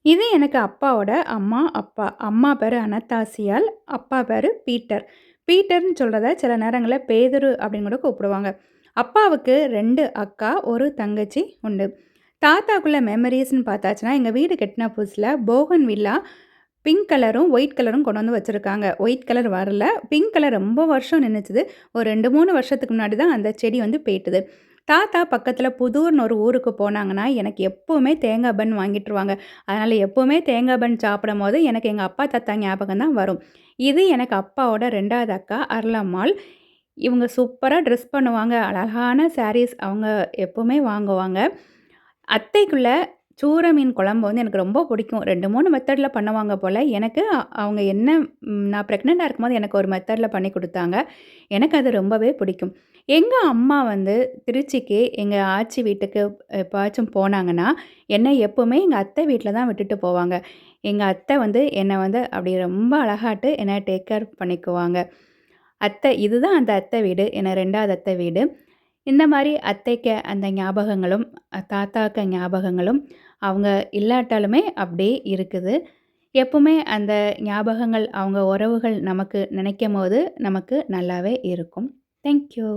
இது எனக்கு அப்பாவோட அம்மா, அப்பா. அம்மா பேரு அனத்தாசியால், அப்பா பேரு பீட்டர். பீட்டர்ன்னு சொல்றத சில நேரங்கள்ல பேதுரு அப்படின்னு கூட கூப்பிடுவாங்க. அப்பாவுக்கு 2 அக்கா, 1 தங்கச்சி உண்டு. தாத்தாக்குள்ள மெமரீஸ்ன்னு பார்த்தாச்சுன்னா, எங்க வீடு கட்டின புதுசுல போகன் வில்லா பிங்க் கலரும், ஒயிட் கலரும் கொண்டு வந்து வச்சிருக்காங்க. ஒயிட் கலர் வரல. பிங்க் கலர் ரொம்ப வருஷம் நின்னுச்சுது. ஒரு 2, 3 வருஷத்துக்கு முன்னாடி தான் அந்த செடி வந்து பேய்ட்டுது. தாத்தா பக்கத்தில புதூர்ன்னு ஒரு ஊருக்கு போனாங்கன்னா, எனக்கு எப்பவுமே தேங்காய் பன் வாங்கிட்டுருவாங்க. அதனால எப்பவுமே தேங்காய் பன் சாப்பிடும்போது எனக்கு எங்க அப்பா, தாத்தா ஞாபகம் தான் வரும். இது எனக்கு அப்பாவோட 2வது அக்கா அருளம்மாள். இவங்க சூப்பரா ட்ரெஸ் பண்ணுவாங்க. அழகான சாரீஸ் அவங்க எப்பவுமே வாங்குவாங்க. அத்தைக்குள்ள சூர மீன் குழம்பு வந்து எனக்கு ரொம்ப பிடிக்கும். 2, 3 மெத்தட்ல பண்ணுவாங்க போல. எனக்கு அவங்க என்ன நான் பிரெக்னன்ட்டா இருக்கும்போது எனக்கு ஒரு மெத்தட்ல பண்ணி குடுத்தாங்க. எனக்கு அது ரொம்பவே பிடிக்கும். எங்க அம்மா வந்து திருச்சிக்கு எங்க ஆச்சி வீட்டுக்கு எப்பவாச்சும் போனாங்கன்னா, என்னை எப்பவுமே எங்க அத்தை வீட்ல தான் விட்டுட்டு போவாங்க. எங்க அத்தை வந்து என்ன வந்து அப்படி ரொம்ப அழகாட்டு என்ன டேக் கேர் பண்ணிக்குவாங்க. அத்தை இதுதான் அந்த அத்தை வீடு. என்ன 2வது அத்தை வீடு. இந்த மாரி அத்தைக்கு அந்த ஞாபகங்களும், தாத்தாக்கு ஞாபகங்களும் அவங்க இல்லாட்டாலுமே அப்படியே இருக்குது. எப்பவுமே அந்த ஞாபகங்கள், அவங்க உறவுகள் நமக்கு நினைக்கும்போது, நமக்கு நல்லாவே இருக்கும். Thank you.